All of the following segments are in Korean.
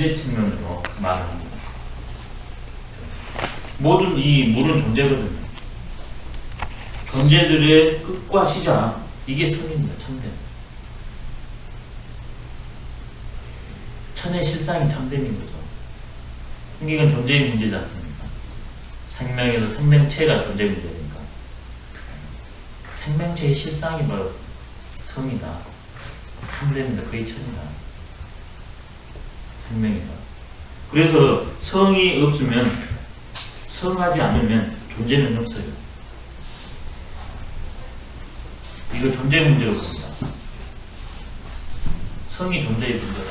존재 측면으로 말합니다. 모든 존재거든요. 존재들의 끝과 시작, 이게 선입니다. 참됨. 천의 실상이 참됨인 거죠. 이건 존재의 문제지 않습니까? 생명에서 생명체가 존재 문제니까. 생명체의 실상이 바로 성이다. 참됨이다. 그게 천이다. 생명이다. 그래서 성이 없으면, 성하지 않으면 존재는 없어요. 이거 존재 문제로 봅니다. 성이 존재의 문제다.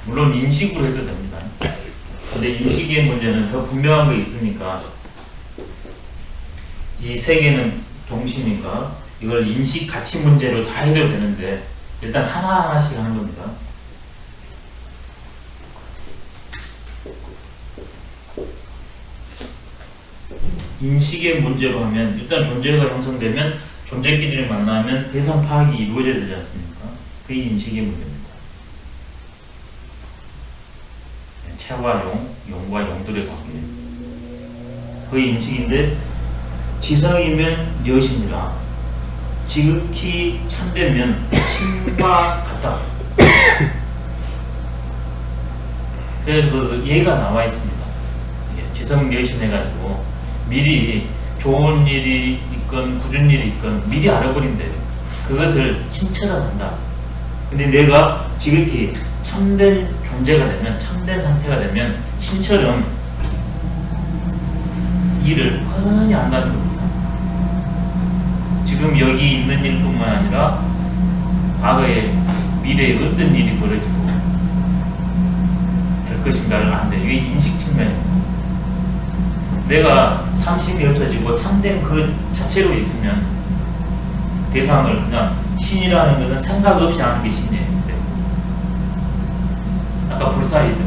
물론 인식으로 해도 됩니다. 근데 인식의 문제는 더 분명한 게 있으니까, 이 세계는 동시니까 이걸 인식 가치 문제로 다 해결되는데, 일단 하나하나씩 하는 겁니다. 인식의 문제로 하면, 일단 존재가 형성되면 존재끼리를 만나면 대상 파악이 이루어져야 되지 않습니까? 그게 인식의 문제입니다. 체와 용과 용들의 관계, 그게 인식인데, 지성이면 여신이라, 지극히 참되면 신과 같다. 그래서 그 예가 나와 있습니다. 지성 여신 해가지고 미리 좋은 일이 있건 굳은 일이 있건 미리 알아버린대요. 그것을 신철한다. 근데 내가 지극히 참된 존재가 되면, 참된 상태가 되면 신처럼 일을 훤히 안다는 겁니다. 지금 여기 있는 일뿐만 아니라 과거에 미래에 어떤 일이 벌어지고 될 것인가를 안돼. 이게 인식 측면입니다. 내가 삼심이 없어지고 참된 그 자체로 있으면 대상을 그냥 신이라는 것은 생각 없이 하는 게 신이에요. 아까 불사이드,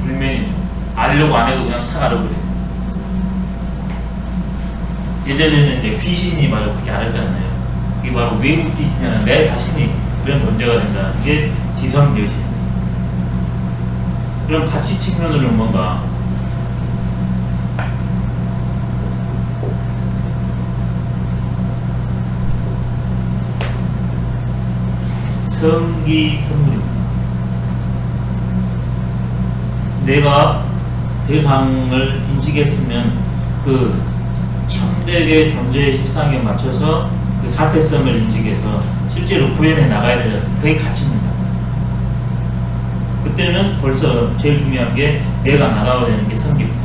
불면이죠. 알려고 안 해도 그냥 탁 알아버려요. 예전에는 이제 귀신이 말고 그렇게 알았잖아요. 이게 바로 외부 귀신이잖아요. 내 자신이 그런 존재가 된다는 게 지성여신. 그럼 가치 측면으로는 뭔가 성기 성물입니다. 내가 대상을 인식했으면 그 참되게 존재의 실상에 맞춰서 그 사태성을 인식해서 실제로 구현해 나가야 되지 않습니까? 그게 가치입니다. 그때는 벌써 제일 중요한 게 내가 나가야 되는 게 성기입니다.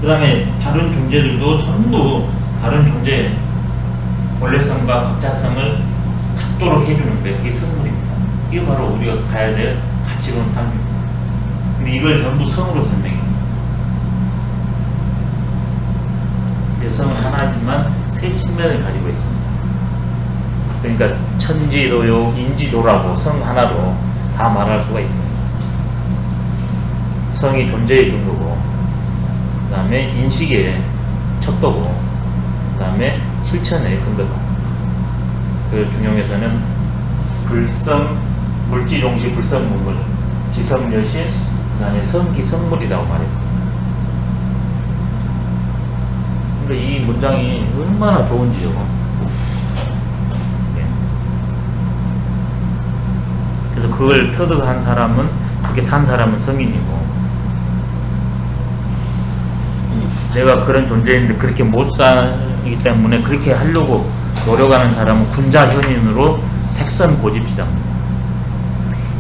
그 다음에 다른 존재들도 전부 다른 존재의 본래성과 각자성을 갖도록 해주는 게 그게 성물입니다. 이게 바로 우리가 가야 될 가치로운 삶입니다. 근데 이걸 전부 성으로 설명해요. 성은 하나지만 세 측면을 가지고 있습니다. 그러니까 천지도요, 인지도라고 성 하나로 다 말할 수가 있습니다. 성이 존재의 근거고, 그 다음에 인식의 척도고, 그 다음에 실천의 근거다. 그 중용에서는 불성, 물지종시 불성문물, 지성여신, 그 다음에 성기성물이라고 말했습니다. 그러니까 이 문장이 얼마나 좋은지요. 그래서 그걸 터득한 사람은, 그렇게 산 사람은 성인이고, 내가 그런 존재인데 그렇게 못 살기 때문에 그렇게 하려고 노력하는 사람은 군자현인으로 택선 고집시장입니다.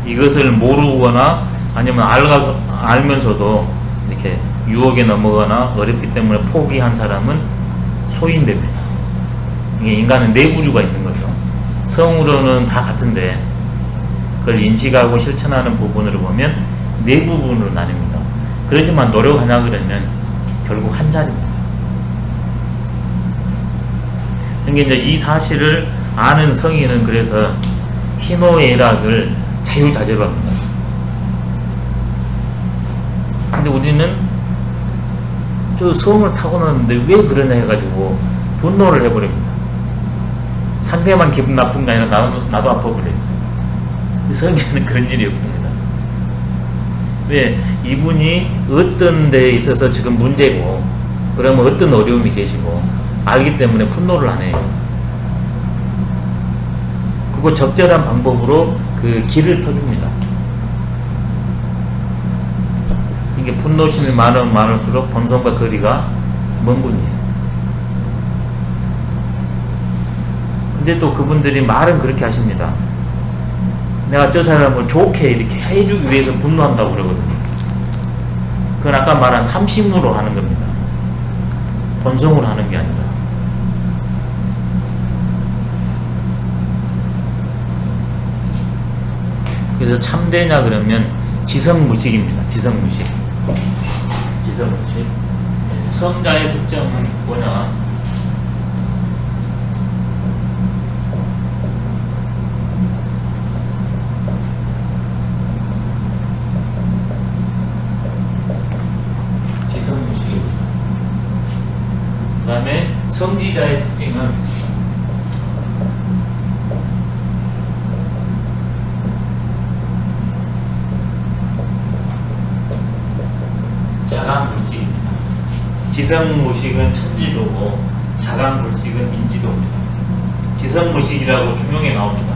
이것을 모르거나 아니면 알면서도 이렇게 유혹에 넘어가나 어렵기 때문에 포기한 사람은 소인됩니다. 이게 인간은 내부류가 있는 거죠. 성으로는 다 같은데 그걸 인식하고 실천하는 부분으로 보면 네 부분으로 나뉩니다. 그렇지만 노력하냐 그러면 결국 한 자리입니다. 그러니까 이제 이 사실을 아는 성인은 그래서 희노애락을 자유자재로 합니다. 근데 우리는 저 성을 타고났는데 왜 그러냐 해가지고 분노를 해버립니다. 상대만 기분 나쁜 게 아니라 나도 아파버립니다. 성에는 그런 일이 없습니다. 왜? 이분이 어떤 데에 있어서 지금 문제고, 그러면 어떤 어려움이 계시고 알기 때문에 분노를 안 해요. 그리고 적절한 방법으로 그 길을 펴줍니다. 이게 분노심이 많으면 많을수록 본성과 거리가 먼 분이에요. 근데 또 그분들이 말은 그렇게 하십니다. 내가 저 사람을 좋게 이렇게 해주기 위해서 분노한다고 그러거든요. 그건 아까 말한 삼심으로 하는 겁니다. 본성으로 하는 게 아니라. 그래서 참되냐 그러면 지성무식입니다. 지성무식. 지성무식. 성자의 특징은 뭐냐? 지성무식입니다. 그 다음에 성지자의 특징은 자강불식입니다. 지성무식은 천지도고 자강불식은 인지도입니다. 지성무식이라고 중용에 나옵니다.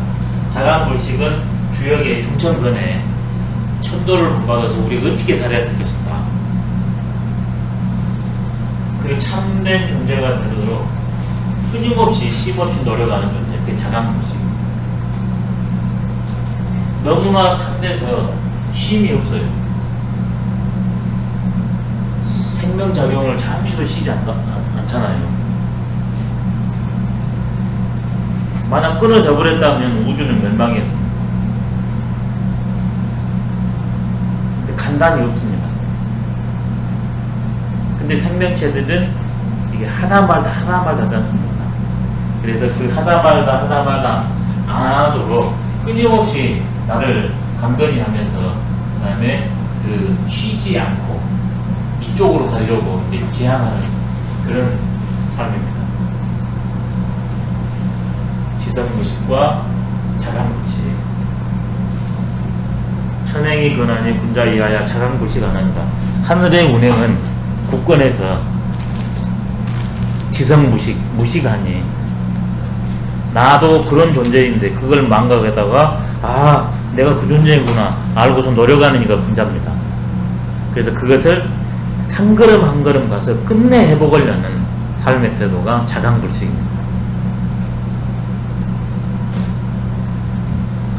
자강불식은 주역의 중천근에 천도를 본받아서 우리가 어떻게 살아야 할 것인가, 그 참된 존재가 되도록 끊임없이 쉼없이 노력하는 존재, 그게 자강불식입니다. 너무나 참돼서 쉼이 없어요. 생명작용을 잠시도 쉬지 않잖아요. 만약 끊어져 버렸다면 우주는 멸망했습니다. 근데 간단히 없습니다. 근데 생명체들은 이게 하다 말다 하지 않습니까? 그래서 그 하다 말다 안 하도록 끊임없이 나를 강건히 하면서, 그 다음에 그 쉬지 않고 이쪽으로 가려고 이제 지향하는 그런 삶입니다. 지성무식과 자강불식. 천행이 근하니 군자 이하야 자강불식 안 한다. 하늘의 운행은 국권에서 지성무식, 무식하니 나도 그런 존재인데 그걸 망각하다가 내가 그 존재구나 알고서 노력하는 이가 군자입니다. 그래서 그것을 한 걸음 한 걸음 가서 끝내 해보려는 삶의 태도가 자강불식입니다.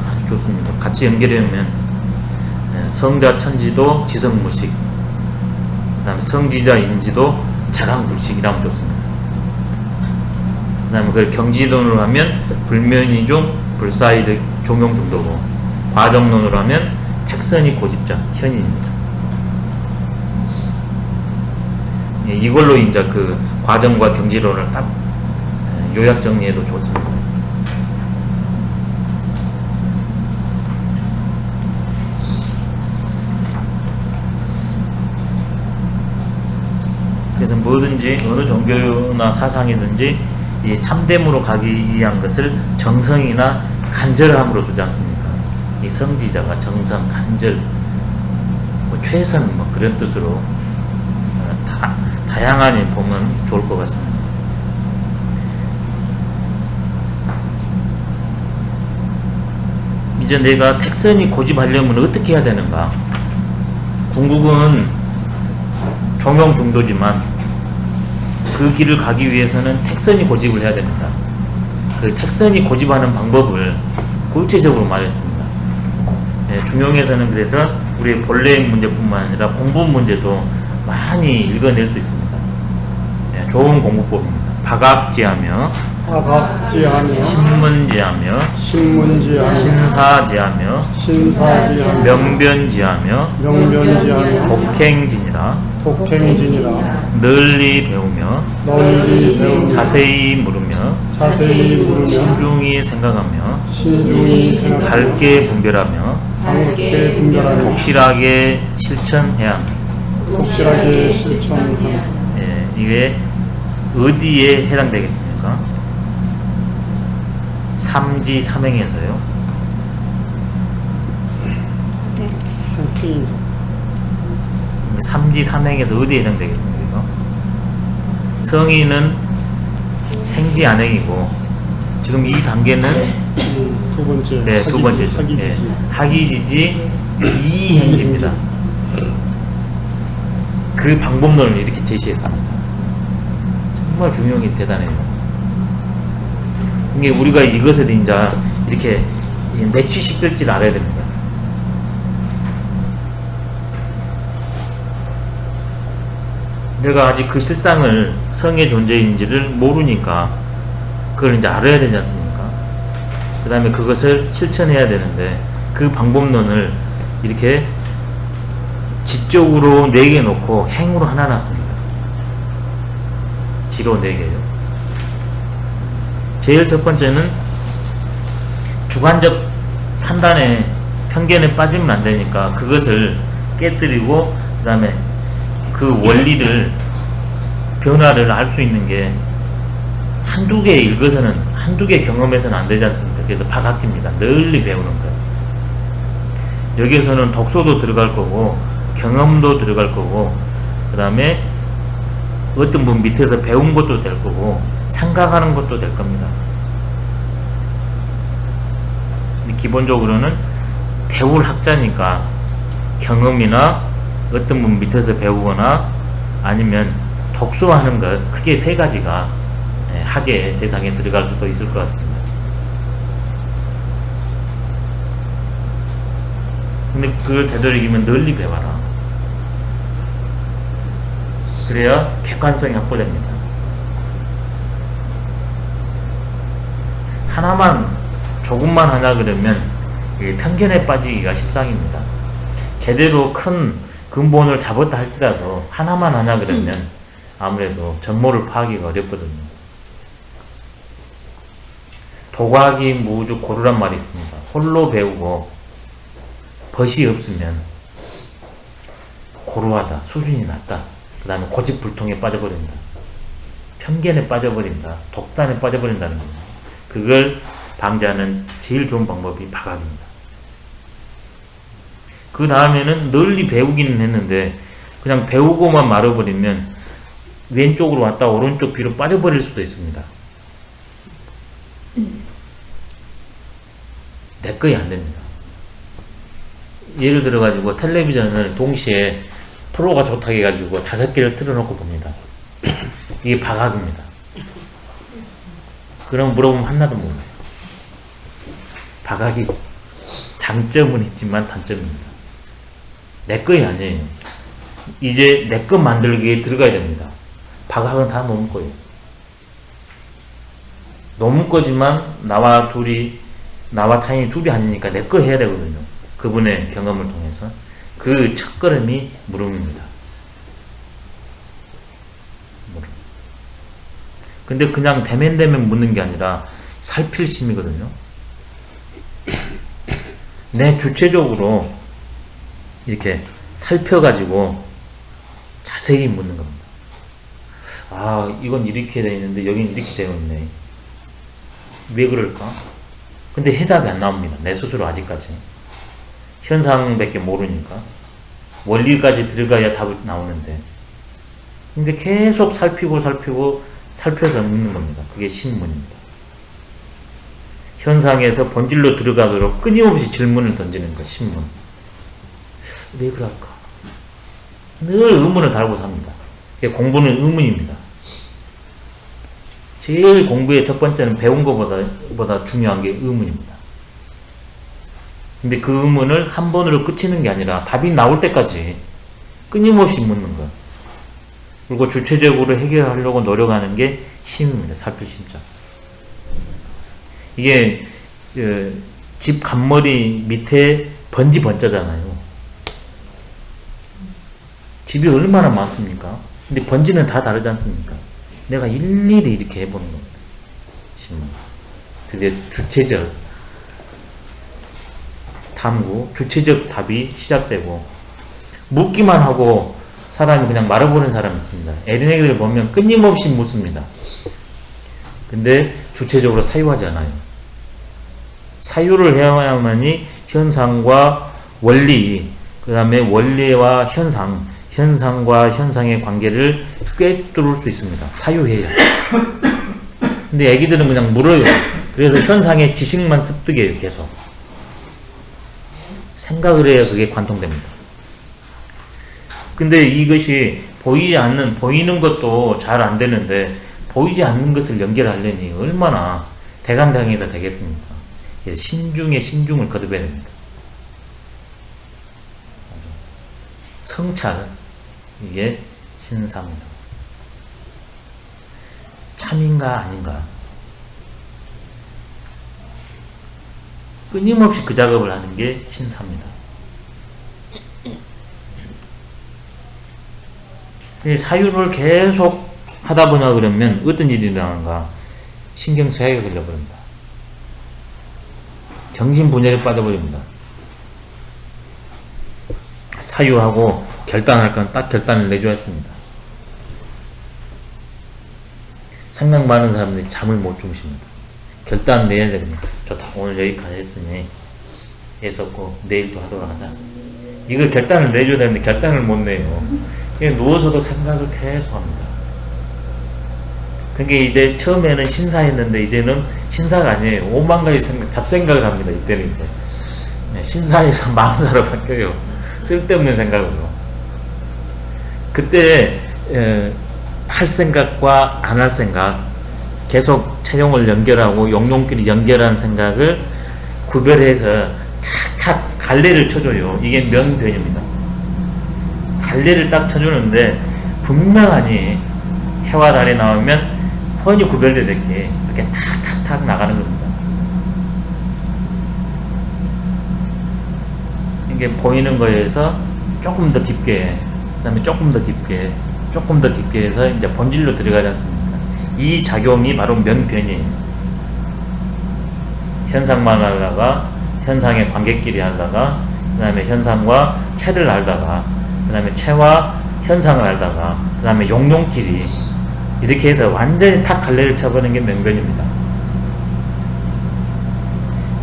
아주 좋습니다. 같이 연결하면 성자 천지도 지성무식, 그 다음에 성지자 인지도 자강불식이라면 좋습니다. 그 다음에 그걸 경지론으로 하면 불면이중 불사이득 종용중도고, 과정론으로 하면 택선이 고집자 현인입니다. 이걸로 이제 그 과정과 경지론을 딱 요약 정리해도 좋습니다. 그래서 뭐든지 어느 종교나 사상이든지 이 참됨으로 가기 위한 것을 정성이나 간절함으로 두지 않습니까? 이 성지자가 정성, 간절, 최선 그런 뜻으로 다양하게 보면 좋을 것 같습니다. 이제 내가 택선이 고집하려면 어떻게 해야 되는가? 궁극은 종용중도지만 그 길을 가기 위해서는 택선이 고집을 해야 됩니다. 그 택선이 고집하는 방법을 구체적으로 말했습니다. 중용에서는 그래서 우리의 본래의 문제뿐만 아니라 공부 문제도 많이 읽어낼 수 있습니다. 좋은 공부법입니다. 박학지하며 신문지하며 신사지하며 명변지하며 독행지니라 널리 배우며 자세히 물으며 신중히 생각하며 밝게 분별하며 독실하게 실천해야 합니다. 이게 어디에 해당되겠습니까? 삼지 삼행에서요. 삼지 삼행에서 어디에 해당되겠습니까? 이거? 성인은 생지 안행이고 지금 이 단계는 두 번째. 네, 두 번째죠. 학이지지. 학이지지 이행지입니다. 그 방법론을 이렇게 제시했습니다. 정말 중요한 게 대단해요. 이게 우리가 이것을 이제 이렇게 매치시킬지를 알아야 됩니다. 내가 아직 그 실상을 성의 존재인지를 모르니까 그걸 이제 알아야 되지 않습니까? 그 다음에 그것을 실천해야 되는데 그 방법론을 이렇게 지적으로 4개 놓고 행으로 하나 놨습니다. 지로 4개요. 제일 첫 번째는 주관적 판단에 편견에 빠지면 안 되니까 그것을 깨뜨리고 그 다음에 그 원리를 변화를 알 수 있는 게 한두 개 읽어서는 한두 개 경험해서는 안 되지 않습니까? 그래서 박학기입니다. 널리 배우는 거예요. 여기에서는 독서도 들어갈 거고 경험도 들어갈 거고 그 다음에 어떤 분 밑에서 배운 것도 될 거고 생각하는 것도 될 겁니다. 기본적으로는 배울 학자니까 경험이나 어떤 분 밑에서 배우거나 아니면 독서하는 것 크게 3가지가 학의 대상에 들어갈 수도 있을 것 같습니다. 근데 그걸 되도록이면 널리 배워라. 그래야 객관성이 확보됩니다. 하나만 조금만 하냐 그러면 편견에 빠지기가 십상입니다. 제대로 큰 근본을 잡았다 할지라도 하나만 하냐 그러면 아무래도 전모를 파악하기가 어렵거든요. 도과하기 무주 고루란 말이 있습니다. 홀로 배우고 벗이 없으면 고루하다, 수준이 낮다. 그 다음에 고집불통에 빠져버린다. 편견에 빠져버린다. 독단에 빠져버린다는 겁니다. 그걸 방지하는 제일 좋은 방법이 박학입니다. 그 다음에는 널리 배우기는 했는데 그냥 배우고만 말아버리면 왼쪽으로 왔다 오른쪽 뒤로 빠져버릴 수도 있습니다. 내 거이 안 됩니다. 예를 들어 가지고 텔레비전을 동시에 프로가 좋다고 해가지고 5개를 틀어놓고 봅니다. 이게 박학입니다. 그럼 물어보면 하나도 모르요. 박학이 장점은 있지만 단점입니다. 내 거이 아니에요. 이제 내 거 만들기에 들어가야 됩니다. 박학은 다 너무 거예요. 너무 거지만 나와 타인이 둘이 아니니까 내 거 해야 되거든요. 그분의 경험을 통해서. 그 첫걸음이 물음입니다. 물음. 근데 그냥 대면대면 묻는 게 아니라 살필 심이거든요. 내 주체적으로 이렇게 살펴가지고 자세히 묻는 겁니다. 아, 이건 이렇게 되어 있는데 여긴 이렇게 되어 있네. 왜 그럴까? 근데 해답이 안 나옵니다. 내 스스로 아직까지. 현상밖에 모르니까. 원리까지 들어가야 답이 나오는데. 근데 계속 살펴서 묻는 겁니다. 그게 신문입니다. 현상에서 본질로 들어가도록 끊임없이 질문을 던지는 것, 신문. 왜 그럴까? 늘 의문을 달고 삽니다. 공부는 의문입니다. 제일 공부의 첫 번째는 배운 것보다 중요한 게 의문입니다. 근데 그 의문을 한 번으로 끝이는 게 아니라 답이 나올 때까지 끊임없이 묻는 것. 그리고 주체적으로 해결하려고 노력하는 게 심입니다. 살필 심자. 이게 집 간머리 밑에 번지 번자잖아요. 집이 얼마나 많습니까? 근데 번지는 다 다르지 않습니까? 내가 일일이 이렇게 해보는 겁니다. 그게 주체적 탐구, 주체적 답이 시작되고 묻기만 하고 사람이 그냥 말아버리는 사람이 있습니다. 어린애들 보면 끊임없이 묻습니다. 근데 주체적으로 사유하지 않아요. 사유를 해야만이 현상과 원리, 그 다음에 원리와 현상, 현상과 현상의 관계를 꿰뚫을 수 있습니다. 사유해야. 근데 애기들은 그냥 물어요. 그래서 현상의 지식만 습득해요. 계속. 생각을 해야 그게 관통됩니다. 근데 이것이 보이는 것도 잘 안 되는데, 보이지 않는 것을 연결하려니 얼마나 대간당해서 되겠습니까? 신중에 신중을 거듭해야 됩니다. 성찰, 이게 신사입니다. 참인가 아닌가, 끊임없이 그 작업을 하는 게 신사입니다. 사유를 계속 하다 보냐 그러면 어떤 일이 일어나는가? 신경쇠약이 걸려버립니다. 정신분열에 빠져버립니다. 사유하고 결단할 건 딱 결단을 내줘야 했습니다. 생각 많은 사람들이 잠을 못 주무십니다. 결단 내야 되거든요. 좋다, 오늘 여기까지 했으니 했었고 내일 또 하도록 하자. 이거 결단을 내줘야 되는데 결단을 못 내요. 그냥 누워서도 생각을 계속 합니다. 그게 이제 처음에는 신사했는데 이제는 신사가 아니에요. 5만 가지 생각, 잡생각을 합니다. 이때는 이제 신사에서 마음사로 바뀌어요. 쓸데없는 생각으로. 그때 할 생각과 안 할 생각, 계속 체형을 연결하고 용용끼리 연결하는 생각을 구별해서 탁탁 갈래를 쳐줘요. 이게 명변입니다. 갈래를 딱 쳐주는데 분명하니 해와 달이 나오면 훤히 구별되게 이렇게 탁탁탁 나가는 겁니다. 이게 보이는 거에서 조금 더 깊게, 그 다음에 조금 더 깊게, 조금 더 깊게 해서 이제 본질로 들어가지 않습니까? 이 작용이 바로 명변이에요. 현상만 알다가, 현상의 관계끼리 알다가, 그 다음에 현상과 체를 알다가, 그 다음에 체와 현상을 알다가, 그 다음에 용용끼리, 이렇게 해서 완전히 탁 갈래를 쳐버리는 게 명변입니다.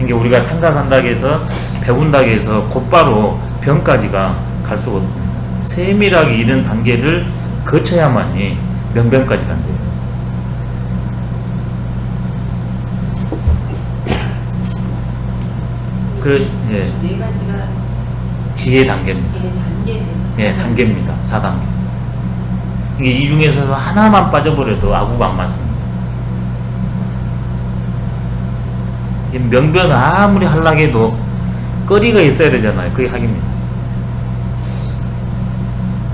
이게 우리가 생각한다고 해서, 배운다고 해서 곧바로 변까지가 갈 수가 없습니다. 세밀하게 이런 단계를 거쳐야만이 명변까지 간대요. 예. 네 가지가 지혜 단계입니다. 예, 단계입니다. 4단계. 이게 이 중에서 하나만 빠져버려도 아구가 안 맞습니다. 명변 아무리 하려고 해도 거리가 있어야 되잖아요. 그게 학입니다.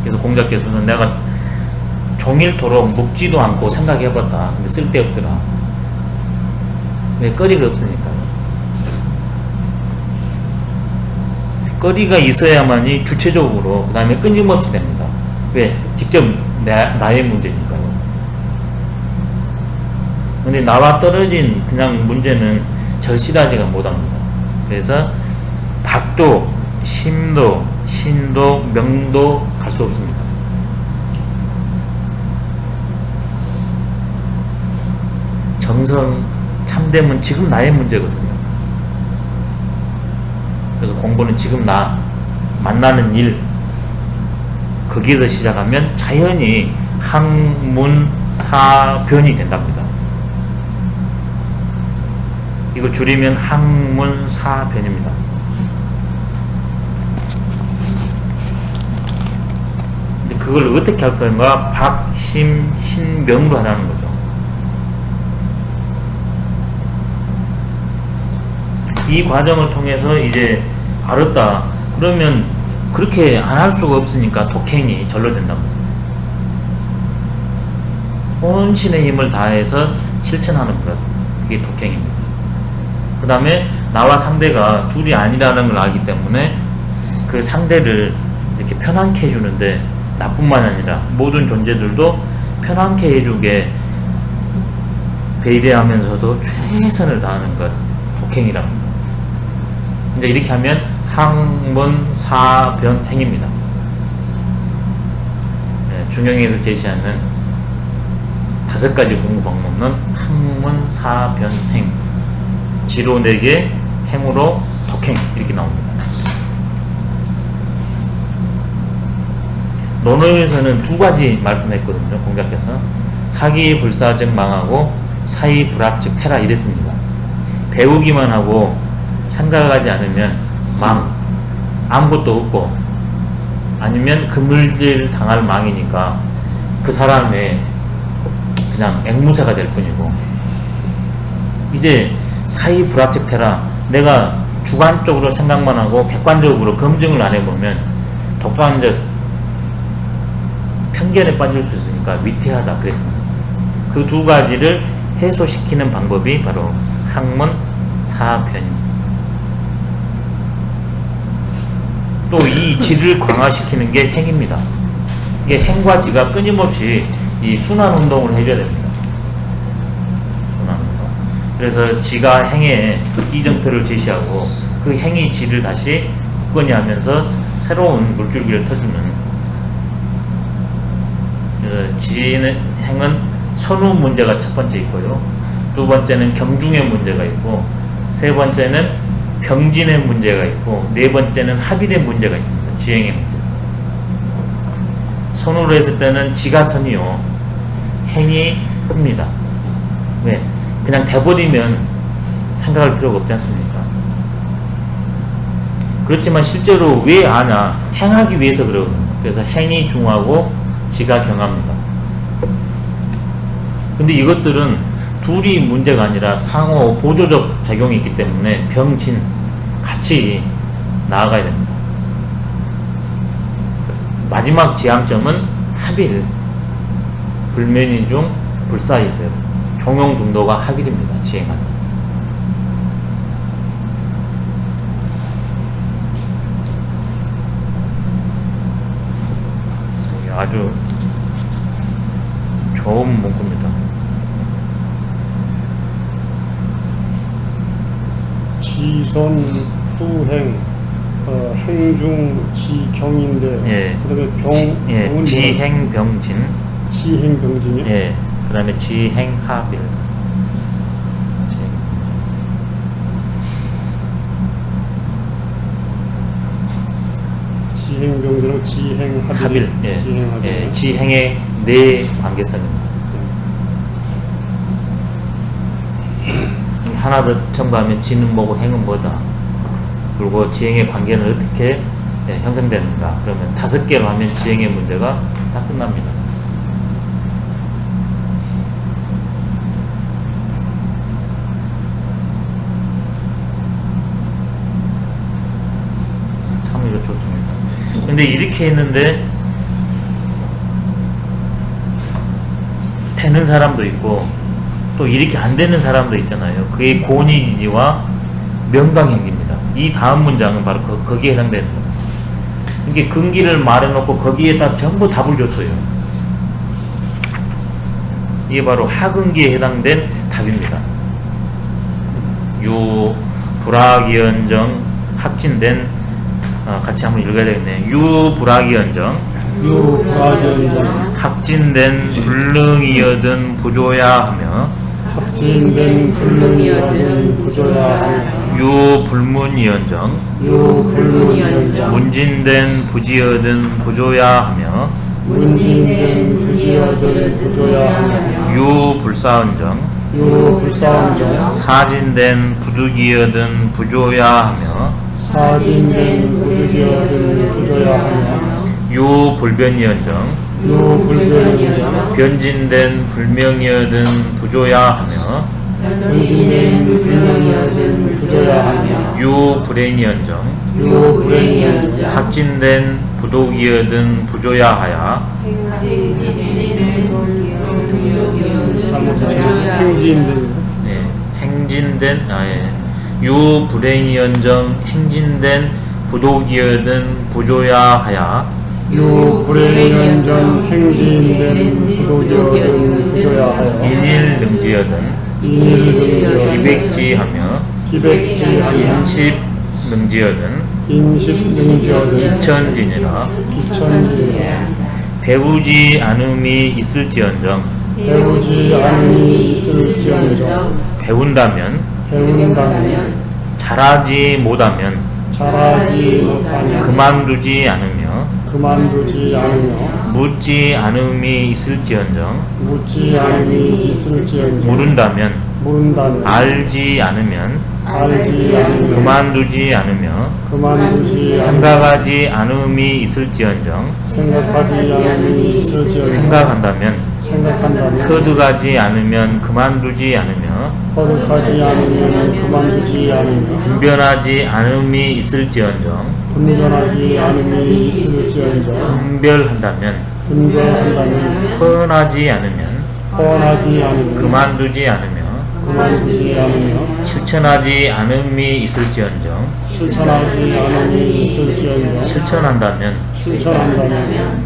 그래서 공자께서는 내가 종일토록 묵지도 않고 생각해봤다. 근데 쓸데없더라. 왜? 거리가 없으니까요. 거리가 있어야만이 주체적으로, 그 다음에 끊임없이 됩니다. 왜? 직접 나의 문제니까요. 근데 나와 떨어진 그냥 문제는 절실하지가 못합니다. 그래서 박도, 심도, 신도, 명도 갈 수 없습니다. 정성, 참됨은 지금 나의 문제거든요. 그래서 공부는 지금 나, 만나는 일, 거기에서 시작하면 자연히 학문사변이 된답니다. 이거 줄이면 학문사변입니다. 근데 그걸 어떻게 할 건가? 박, 심, 신, 명로 하라는 거죠. 이 과정을 통해서 이제 알았다. 그러면 그렇게 안 할 수가 없으니까 독행이 절로 된답니다. 혼신의 힘을 다해서 실천하는 것. 그게 독행입니다. 그 다음에 나와 상대가 둘이 아니라는 걸 알기 때문에 그 상대를 이렇게 편안케 해주는데, 나뿐만 아니라 모든 존재들도 편안케 해주게 배려하면서도 최선을 다하는 것. 독행이라는 것. 이제 이렇게 하면 학문사변행입니다. 네, 중용에서 제시하는 5가지 공부 방법은 학문사변행, 지로 4개, 행으로 독행, 이렇게 나옵니다. 논어에서는 두 가지 말씀했거든요. 공자께서 학이 불사즉 망하고 사이 불합즉 태라 이랬습니다. 배우기만 하고 생각하지 않으면 망, 아무것도 없고, 아니면 그물질 당할 망이니까 그 사람의 그냥 앵무새가 될 뿐이고, 이제 사이 불합즉 태라, 내가 주관적으로 생각만 하고 객관적으로 검증을 안 해보면 독단적 편견에 빠질 수 있으니까 위태하다 그랬습니다. 그 두 가지를 해소시키는 방법이 바로 학문 사편입니다. 또 이 지를 강화시키는 게 행입니다. 이게 행과 지가 끊임없이 이 순환 운동을 해줘야 됩니다. 순환 운동. 그래서 지가 행에 이정표를 제시하고 그 행이 지를 다시 굳건히 하면서 새로운 물줄기를 터주는, 지는 행은 선우 문제가 첫 번째 있고요. 두 번째는 경중의 문제가 있고, 세 번째는 병진의 문제가 있고, 네 번째는 합의의 문제가 있습니다. 지행의 문제. 선우로 했을 때는 지가 선이요, 행이 흡니다. 왜? 그냥 돼버리면 생각할 필요가 없지 않습니까? 그렇지만 실제로 왜 아냐? 행하기 위해서 그러거든요. 그래서 행이 중하고 지가 경합니다. 근데 이것들은 둘이 문제가 아니라 상호 보조적 작용이 있기 때문에 병진 같이 나아가야 됩니다. 마지막 지향점은 합일, 불면이 중 불사이들, 종용 중도가 합일입니다. 지행하다. 아주 좋은 문구입니다. 지선 후행 행중 지경인데, 예. 그다음에 병 지행 병진. 지행 병진이요? 예. 그다음에 지행 합일. 지행 병진하고 지행 합일. 예. 지행 합일. 예. 지행의 네 관계성입니다. 하나 더 첨가하면 지는 뭐고 행은 뭐다. 그리고 지행의 관계는 어떻게 형성되는가. 그러면 5개로 하면 지행의 문제가 다 끝납니다. 참 이거 좋습니다. 근데 이렇게 했는데 되는 사람도 있고 또 이렇게 안 되는 사람도 있잖아요. 그게 고니지지와 명강행기입니다. 이 다음 문장은 바로 거기에 해당되는 겁니다. 이게 근기를 말해놓고 거기에다 전부 답을 줬어요. 이게 바로 하근기에 해당된 답입니다. 유 불학이언정 합진된, 같이 한번 읽어야 되겠네요. 유 불학이언정 합진된 불능이여든 부조야 하며, 합진된 불능이여든 부조야 하며, 유 불문이언정 문진된 부지여든 부조야 하며, 문진된 부지여든 부조야 하며, 유 불사언정 불사언정 사진된 부득이여든 부조야 하며, 사진된 부득이여든 부조야 하며, 유 불변이언정 불변이여든 변진된 불명이여든 부조야 하며, 문진된 불명이여든 부조야 하며, 유 불행이언정 불행이여든 확진된 부독이여든 부조야 하야, 행진된 행진된 유 불행이언정 행진된 부독이여든 부조야 하야, 불행연정 행진된 부도여든 부조야 하여, 인일 능지여든 기백지하며 기백지하며, 인십 능지여든 인십능지여든 기천지니라. 기천지니라. 배우지 않음이 있을지언정 배우지 않음이 있을지언정 배운다면 배운다면 잘하지 못하면 잘하지 못하면 그만두지 않으며 그만두지 않으며 묻지 않음이 있을지언정 묻지 않음이 있을지언정 모른다면 알지 않으면 알지 않으며 그만두지 않으며 그만두지 않으며 생각하지 않음이 있을지언정 생각하지 않음이 있을지언정 생각한다면 터득하지 않으면 그만두지 않으며 거듭하지 않으면 그만두지 않으며 분별하지 않음이 있을지언정 분별하지 않음이 있을지언정 분별한다면 분별한다면 뻔하지 않으면 뻔하지 않으면 그만두지 않으며 그만두지 않으며 실천하지 않음이 있을지언정 실천하지 않음이 있을지언정 실천한다면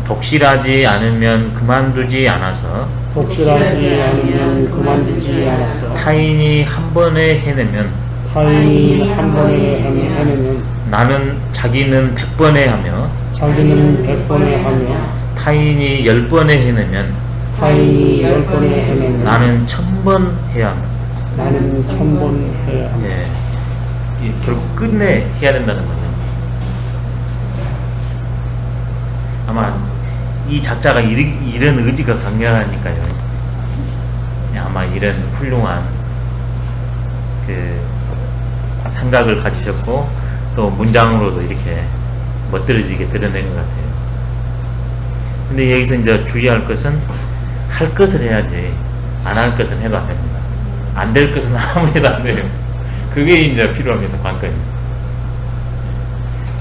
독실하지 않으면 그만두지 않아서 독실하지 않으면 그만두지 않아서 타인이 한 번에 해내면 타인이 한 번에 해내면 나는 자기는 100번에 하며 자기는 100번에 하며 타인이 10번에 해내면 타인이 10번에 해내면 나는 1000번 해야 한다. 나는 1000번 해야 한다. 예. 결국 끝내 해야 된다는 거죠. 아마 이 작자가 이런 의지가 강렬하니까요. 아마 이런 훌륭한 그 생각을 가지셨고 또 문장으로도 이렇게 멋들어지게 드러낸 것 같아요. 근데 여기서 이제 주의할 것은 할 것을 해야지 안 할 것은 해도 안 됩니다. 안 될 것은 아무 해도 안 돼요. 그게 이제 필요합니다. 관건이.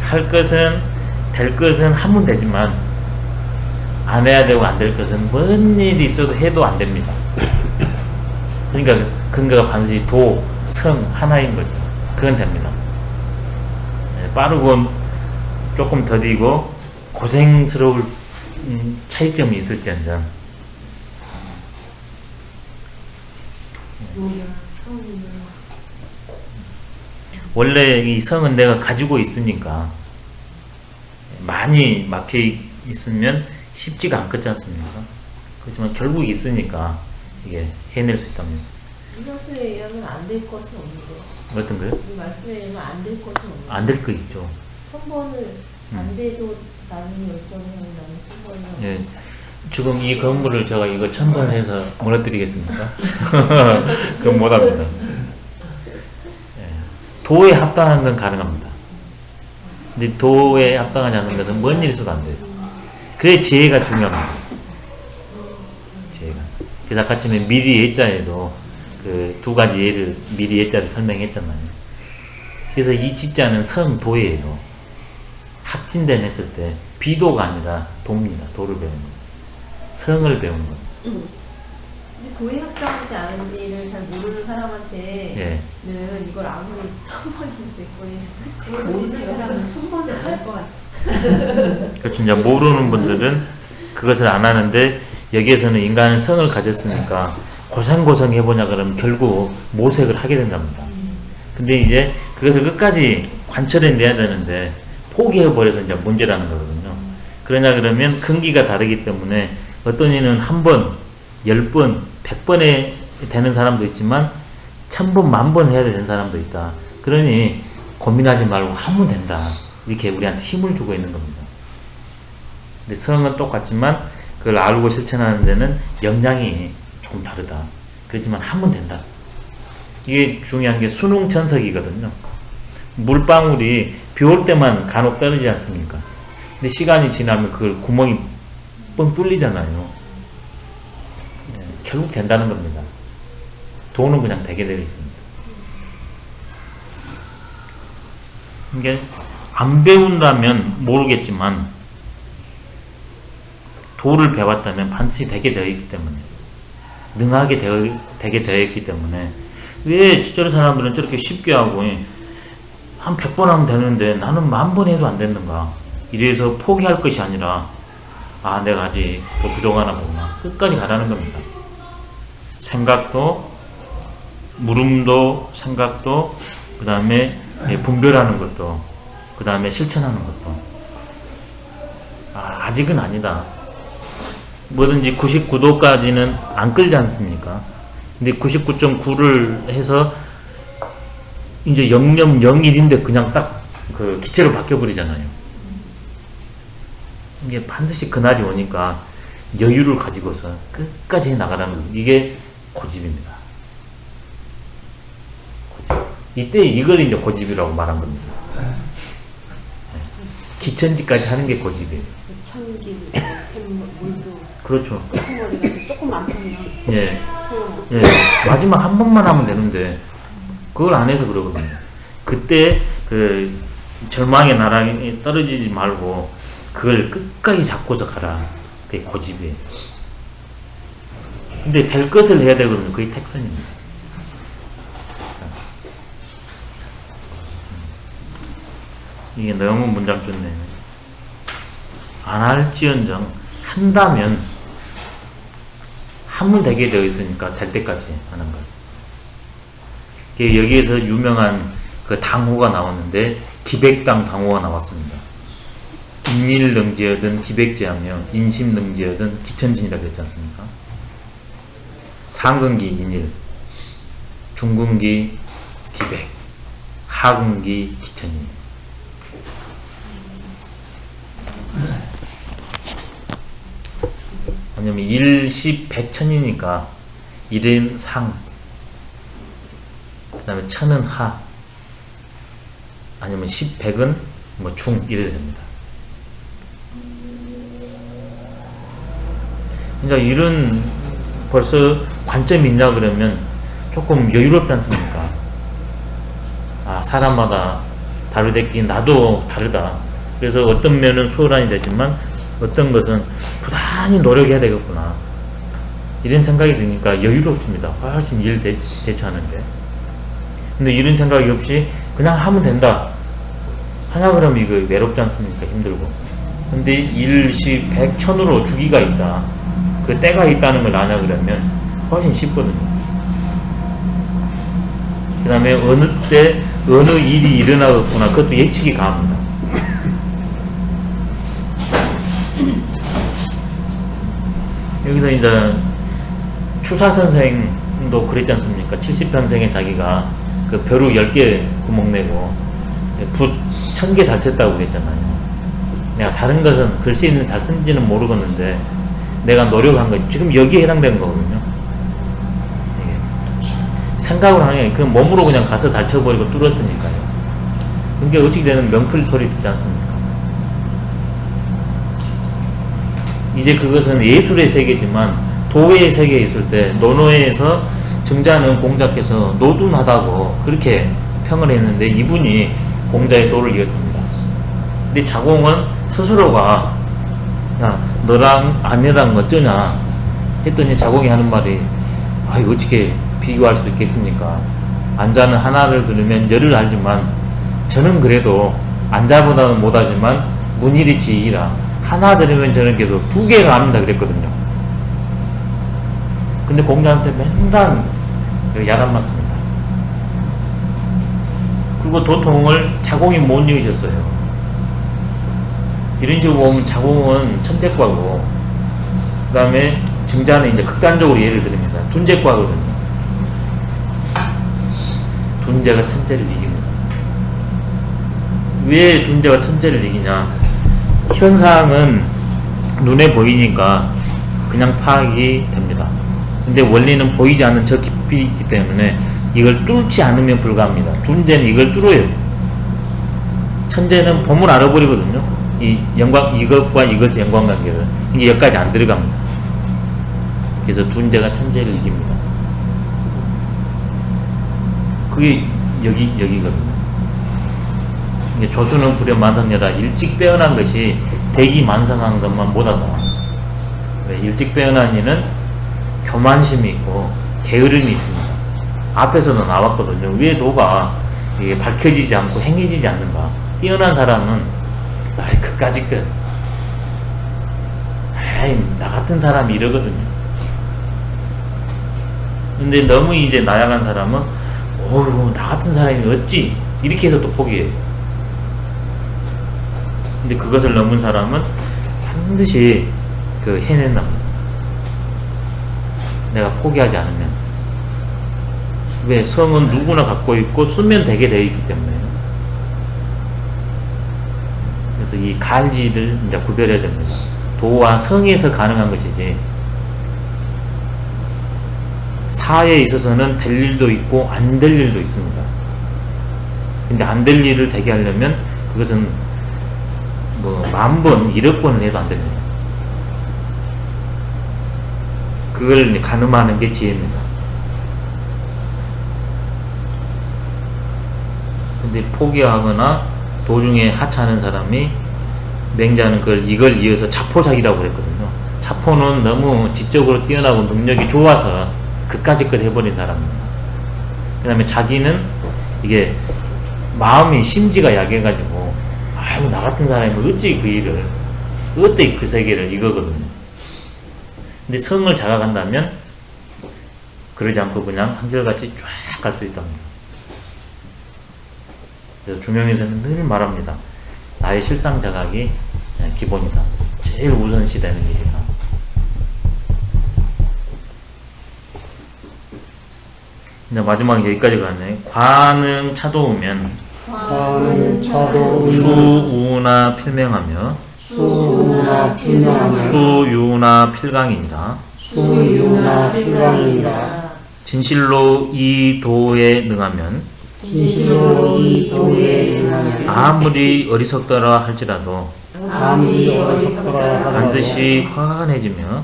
할 것은 될 것은 하면 되지만 안 해야 되고 안 될 것은 뭔 일이 있어도 해도 안 됩니다. 그러니까 근거가 반드시 도, 성 하나인 거죠. 그건 됩니다. 빠르고 조금 더디고 고생스러울 차이점이 있을지언정 원래 이 성은 내가 가지고 있으니까 많이 막혀 있으면 쉽지가 않겠지 않습니까? 그렇지만 결국 있으니까 이게 해낼 수 있답니다. 이 말씀에 의하면 안 될 것은 없는데. 어떤 거요? 이 말씀에 의하면 안 될 것은 없는데. 안 될 거 있죠. 1000번을 안 돼도 나는 열정을 하고 나는 1000번을 예. 지금 이 건물을 제가 이거 1000번 해서 무너뜨리겠습니까? 그건 못합니다. 예. 도에 합당한 건 가능합니다. 근데 도에 합당하지 않는 것은 뭔 일이 있어도 안 돼요. 그래 지혜가 중요합니다. 지혜가. 그래서 아까 전에 미리 예자에도 그 두 가지 예를 미리 예자를 설명했잖아요. 그래서 이 지자는 성도예요. 합진된 했을 때 비도가 아니라 도입니다. 도를 배우는 거. 성을 배우는 거. 근데 도에 합당하지 않은지를 잘 모르는 사람한테는 이걸 아무리 1000번이나 100번이나 지금 모르는 사람은 1000번을 할 것 같아. 그렇죠. 이제 모르는 분들은 그것을 안 하는데 여기에서는 인간은 성을 가졌으니까 고생고생 해보냐 그러면 결국 모색을 하게 된답니다. 근데 이제 그것을 끝까지 관철해 내야 되는데 포기해버려서 이제 문제라는 거거든요. 그러냐 그러면 근기가 다르기 때문에 어떤 이는 한 번, 10번, 100번에 되는 사람도 있지만 1000번, 10,000번 해야 되는 사람도 있다. 그러니 고민하지 말고 하면 된다. 이렇게 우리한테 힘을 주고 있는 겁니다. 근데 성은 똑같지만 그걸 알고 실천하는 데는 역량이 조금 다르다. 그렇지만 하면 된다. 이게 중요한 게 수능천석이거든요. 물방울이 비 올 때만 간혹 떨어지지 않습니까? 근데 시간이 지나면 그걸 구멍이 뻥 뚫리잖아요. 결국 된다는 겁니다. 도는 그냥 되게 되어 있습니다. 이게 안 배운다면 모르겠지만 도를 배웠다면 반드시 되게 되어 있기 때문에 능하게 되게 되어 있기 때문에 왜 저런 사람들은 저렇게 쉽게 하고 한 100번 하면 되는데 나는 10,000번 해도 안 되는가. 이래서 포기할 것이 아니라 아 내가 아직 더 부족하나 보구나. 끝까지 가라는 겁니다. 생각도 물음도 생각도 그 다음에 분별하는 것도 그 다음에 실천하는 것도 아직은 아니다. 뭐든지 99도까지는 안 끌지 않습니까? 근데 99.9를 해서 이제 0.01인데 그냥 딱 그 기체로 바뀌어 버리잖아요. 이게 반드시 그날이 오니까 여유를 가지고서 끝까지 나가라는 거. 이게 고집입니다. 고집. 이때 이걸 이제 고집이라고 말한 겁니다. 기천지까지 하는 게 고집이에요. 참기, 물도. 그렇죠. 머리가 조금 안 타면. 예. 예. 마지막 한 번만 하면 되는데 그걸 안 해서 그러거든요. 그때 그 절망의 나락에 떨어지지 말고 그걸 끝까지 잡고서 가라. 그게 고집이에요. 근데 될 것을 해야 되거든요. 그게 택선입니다. 택선. 이게 너무 문장 좋네. 안 할지언정 한다면 하면 되게 되어 있으니까 될 때까지 하는 거예요. 여기에서 유명한 그 당호가 나왔는데 기백당 당호가 나왔습니다. 인일능지여든 기백제하며 인심능지여든 기천진이라 그랬지 않습니까? 상근기 인일, 중근기 기백, 하근기 기천인. 왜냐면 일시 백천이니까 일은 상, 그 다음에 천은 하, 아니면 십백은 뭐 중 이래야 됩니다. 그러니까 이런 벌써 관점이 있냐 그러면 조금 여유롭지 않습니까? 아, 사람마다 다르댔기 나도 다르다. 그래서 어떤 면은 소란이 되지만 어떤 것은 부단히 노력해야 되겠구나. 이런 생각이 드니까 여유롭습니다. 훨씬 일 대처하는데. 근데 이런 생각이 없이 그냥 하면 된다. 하냐 그러면 이거 외롭지 않습니까? 힘들고. 근데 일시 백천으로 주기가 있다. 그 때가 있다는 걸 아냐 그러면 훨씬 쉽거든요. 그 다음에 어느 때 어느 일이 일어나겠구나. 그것도 예측이 가합니다. 여기서 이제 추사 선생도 그랬지 않습니까? 70평생에 자기가 그 벼루 10개 구멍 내고 붓 1000개 달쳤다고 그랬잖아요. 내가 다른 것은 글씨는 잘 쓴지는 모르겠는데 내가 노력한 거 지금 여기에 해당되는 거거든요. 생각을 하는 게 그 몸으로 그냥 가서 달쳐버리고 뚫었으니까요. 그게 어찌 되는 명풀 소리 듣지 않습니까? 이제 그것은 예술의 세계지만 도의 세계에 있을 때 노노에서 정자는 공자께서 노둔하다고 그렇게 평을 했는데 이분이 공자의 도를 이었습니다. 근데 자공은 스스로가 야 너랑 아내랑 어쩌냐 했더니 자공이 하는 말이 아 이거 어떻게 비교할 수 있겠습니까? 안자는 하나를 들으면 열을 알지만 저는 그래도 안자보다는 못하지만 문일이 지이라 하나 들으면 저는 계속 2개가 압니다 그랬거든요. 근데 공자한테 맨날 야단 맞습니다. 그리고 도통을 자공이 못 이으셨어요. 이런 식으로 보면 자공은 천재과고 그 다음에 정자는 이제 극단적으로 예를 드립니다. 둔재과거든요. 둔재가 천재를 이깁니다. 왜 둔재가 천재를 이기냐? 현상은 눈에 보이니까 그냥 파악이 됩니다. 근데 원리는 보이지 않는 저 깊이 있기 때문에 이걸 뚫지 않으면 불가합니다. 둔재는 이걸 뚫어요. 천재는 범을 알아버리거든요. 이것과 이것의 연관관계를. 이게 여기까지 안 들어갑니다. 그래서 둔재가 천재를 이깁니다. 그게 여기거든요. 이게 조수는 불여 만성여다. 일찍 빼어난 것이 대기 만성한 것만 못하다. 일찍 빼어난 이는 교만심이 있고 게으름이 있습니다. 앞에서도 나왔거든요. 왜 도가 이게 밝혀지지 않고 행해지지 않는가? 뛰어난 사람은 그까짓 것 나 같은 사람이 이러거든요. 근데 너무 이제 나약한 사람은 어휴 나 같은 사람이 어찌 이렇게 해서 또 포기해요. 근데 그것을 넘은 사람은 반드시 해낸답니다. 내가 포기하지 않으면. 왜? 성은 누구나 갖고 있고 쓰면 되게 되어 있기 때문에. 그래서 이 갈지를 이제 구별해야 됩니다. 도와 성에서 가능한 것이지 사에 있어서는 될 일도 있고 안 될 일도 있습니다. 근데 안 될 일을 되게 하려면 그것은 뭐 10,000번 1억 번을 해도 안 됩니다. 그걸 이제 가늠하는 게 지혜입니다. 근데 포기하거나 도중에 하차하는 사람이 맹자는 이걸 이어서 자포자기라고 그랬거든요. 자포는 너무 지적으로 뛰어나고 능력이 좋아서 그까짓 것 해버린 사람입니다. 그 다음에 자기는 이게 마음이 심지가 약해가지고 아유 나 같은 사람이 어찌 그 일을 어떻게 그 세계를 이거거든요. 근데 성을 자각한다면 그러지 않고 그냥 한결같이 쫙 갈 수 있답니다. 그래서 중용에서는 늘 말합니다. 나의 실상 자각이 기본이다. 제일 우선시 되는 일이다. 이제 마지막 여기까지 가네. 관은 차도우면 수우나 필명하며 수유나 필강이니라. 진실로 이 도에 능하면 아무리 어리석더라 할지라도 반드시 환해지며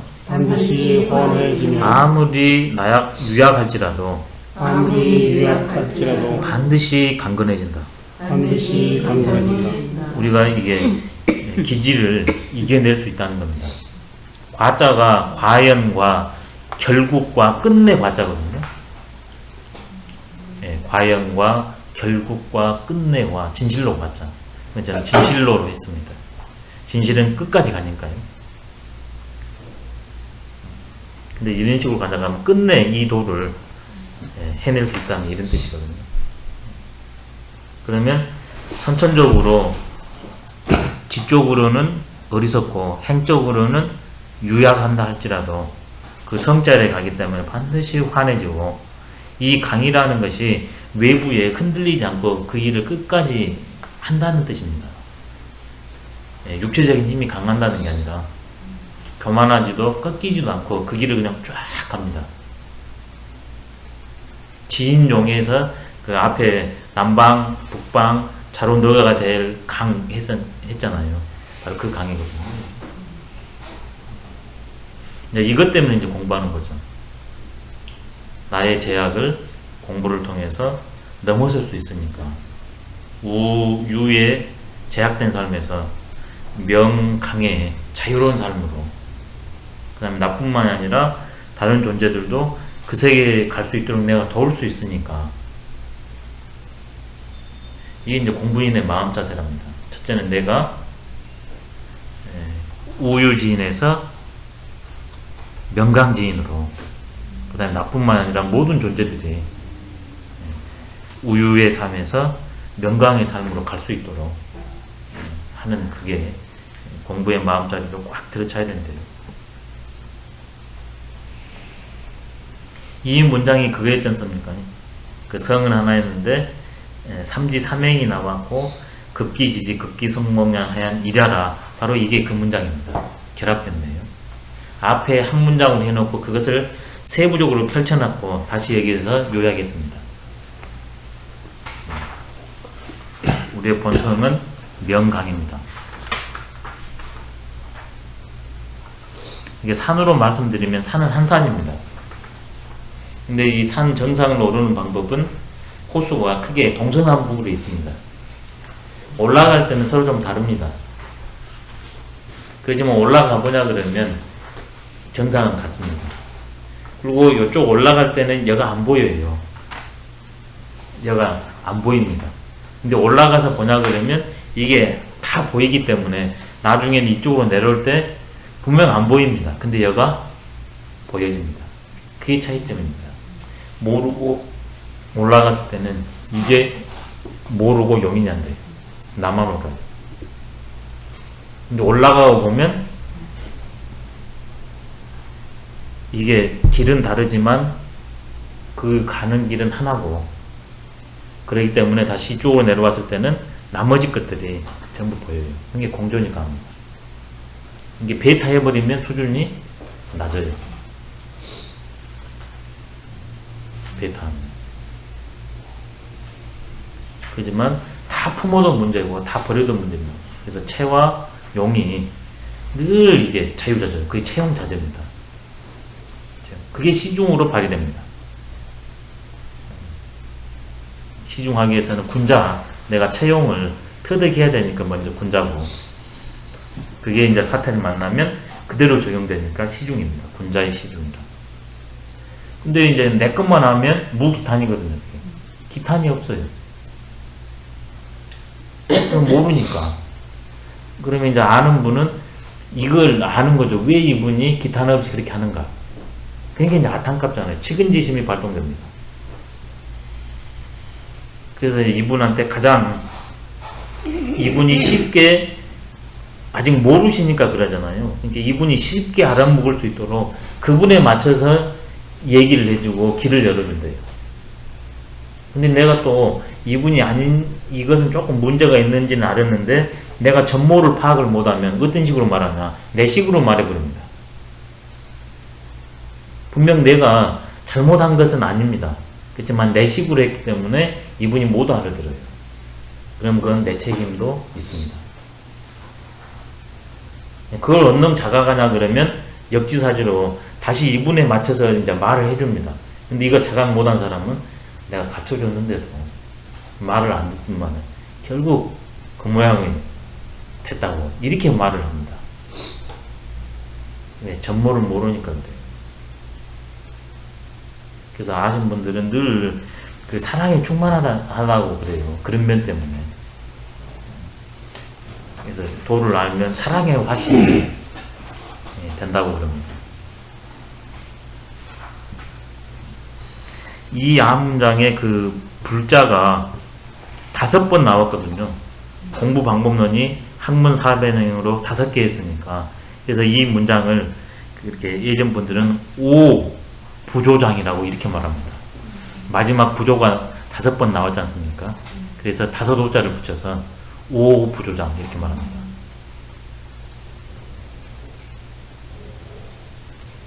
아무리 유약할지라도 반드시 강건해진다. 우리가 이게 기질을 이겨낼 수 있다는 겁니다. 과자가 과연과 결국과 끝내 과자거든요. 예, 과연과 결국과 끝내와 진실로 과자. 저는 진실로로 했습니다. 진실은 끝까지 가니까요. 근데 이런 식으로 가다가면 끝내 이 도를 해낼 수 있다는 이런 뜻이거든요. 그러면 선천적으로 지적으로는 어리석고 행적으로는 유약한다 할지라도 그 성자리에 가기 때문에 반드시 환해지고 이 강이라는 것이 외부에 흔들리지 않고 그 일을 끝까지 한다는 뜻입니다. 육체적인 힘이 강한다는 게 아니라 교만하지도 꺾이지도 않고 그 길을 그냥 쫙 갑니다. 지인용에서 그 앞에 남방, 북방, 자로 너가 될 강 했잖아요. 바로 그 강이거든요. 이것 때문에 이제 공부하는 거죠. 나의 제약을 공부를 통해서 넘어설 수 있으니까. 유의 제약된 삶에서 명강의 자유로운 삶으로, 그 다음에 나뿐만이 아니라 다른 존재들도 그 세계에 갈 수 있도록 내가 도울 수 있으니까. 이게 이제 공부인의 마음 자세랍니다. 첫째는 내가 우유지인에서 명강지인으로, 그 다음에 나뿐만 아니라 모든 존재들이 우유의 삶에서 명강의 삶으로 갈 수 있도록 하는, 그게 공부의 마음자리로 꽉 들어차야 된대요. 이 문장이 그거였지 않습니까? 그 성은 하나였는데 삼지삼행이 나왔고 급기지지 급기성몽양하얀 일하라, 바로 이게 그 문장입니다. 결합됐네요. 앞에 한 문장으로 해놓고 그것을 세부적으로 펼쳐놨고 다시 여기에서 요약했습니다. 우리의 본성은 명강입니다. 이게 산으로 말씀드리면 산은 한 산입니다. 근데 이 산 정상을 오르는 방법은 호수가 크게 동서남북으로 있습니다. 올라갈 때는 서로 좀 다릅니다. 그렇지만 올라가 보냐 그러면 정상은 같습니다. 그리고 이쪽 올라갈 때는 여가 안 보여요. 여가 안 보입니다. 근데 올라가서 보냐 그러면 이게 다 보이기 때문에 나중에는 이쪽으로 내려올 때 분명 안 보입니다. 근데 여가 보여집니다. 그게 차이점입니다. 모르고 올라갔을 때는 이게 모르고 용인이 안 돼요. 나만 알아요. 근데 올라가고 보면 이게 길은 다르지만 그 가는 길은 하나고, 그렇기 때문에 다시 이쪽으로 내려왔을 때는 나머지 것들이 전부 보여요. 이게 공존이 강합니다. 이게 베타 해버리면 수준이 낮아요. 베타는. 그렇지만 다 품어도 문제고 다 버려도 문제입니다. 그래서 채와 용이 늘 이게 자유자재, 그게 채용자재입니다. 그게 시중으로 발휘됩니다. 시중하기 위해서는 군자, 내가 채용을 터득해야 되니까 먼저 군자고, 그게 이제 사태를 만나면 그대로 적용되니까 시중입니다. 군자의 시중이라. 근데 이제 내 것만 하면 무기탄이거든요. 기탄이 없어요. 그럼 모르니까. 그러면 이제 아는 분은 이걸 아는 거죠. 왜 이분이 기탄 없이 그렇게 하는가. 그러니까 이제 안타깝잖아요. 측은지심이 발동됩니다. 그래서 이분한테 가장, 이분이 쉽게, 아직 모르시니까 그러잖아요. 그러니까 이분이 쉽게 알아먹을 수 있도록 그분에 맞춰서 얘기를 해주고 길을 열어준대요. 근데 내가 또 이분이 아닌, 이것은 조금 문제가 있는지는 알았는데 내가 전모를 파악을 못하면 어떤 식으로 말하냐, 내 식으로 말해버립니다. 분명 내가 잘못한 것은 아닙니다. 그렇지만 내 식으로 했기 때문에 이분이 못 알아들어요. 그럼 그건 내 책임도 있습니다. 그걸 언능 자각하냐 그러면 역지사지로 다시 이분에 맞춰서 이제 말을 해줍니다. 근데 이거 자각 못한 사람은 내가 갖춰줬는데도 말을 안 듣지만 결국 그 모양이 됐다고 이렇게 말을 합니다. 왜? 전모를 모르니까 그래요. 그래서 아신 분들은 늘 그 사랑이 충만하다고 그래요. 그런 면 때문에. 그래서 도를 알면 사랑의 화신이 된다고 그럽니다. 이 암문장에 그 불자가 5번 나왔거든요. 공부 방법론이 학문 사변행으로 5개 했으니까. 그래서 이 문장을 이렇게 예전 분들은 5부조장이라고 이렇게 말합니다. 마지막 부조가 5번 나왔지 않습니까? 그래서 5호자를 붙여서 5부조장 이렇게 말합니다.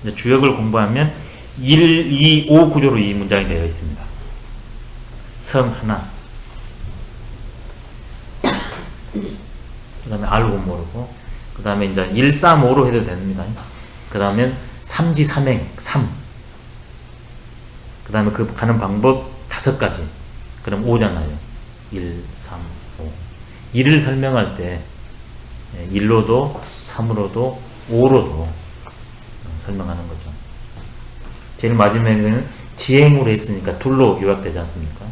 이제 주역을 공부하면 1, 2, 5 구조로 이 문장이 되어 있습니다. 성 하나, 그 다음에 알고 모르고, 그 다음에 이제 1, 3, 5로 해도 됩니다. 그 다음에 삼지삼행, 3. 그 다음에 그 가는 방법 5가지. 그럼 5잖아요. 1, 3, 5. 1을 설명할 때 1로도 3으로도 5로도 설명하는 거죠. 제일 마지막에는 지행으로 했으니까 둘로 요약되지 않습니까?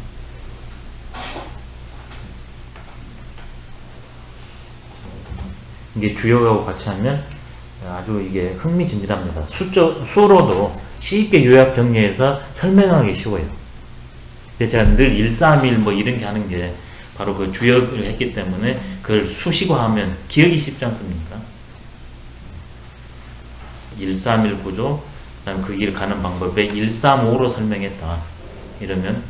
이게 주역하고 같이 하면 아주 이게 흥미진진합니다. 수로도 쉽게 요약 정리해서 설명하기 쉬워요. 제가 늘 1, 3, 1 뭐 이런 게 하는 게 바로 그 주역을 했기 때문에 그걸 수식화하면 기억이 쉽지 않습니까? 1, 3, 1 구조, 그 다음에 그 길 가는 방법에 1, 3, 5로 설명했다. 이러면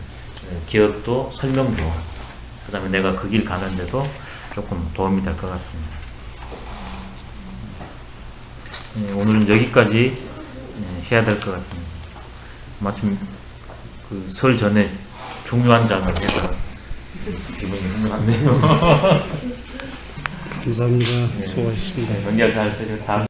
기억도 설명도, 그 다음에 내가 그 길 가는데도 조금 도움이 될 것 같습니다. 오늘은 여기까지 해야 될 것 같습니다. 마침 그 설 전에 중요한 장을 해서 기분이 흥분한데요. 감사합니다. 수고하셨습니다. 연결 잘 쓰셔서 다음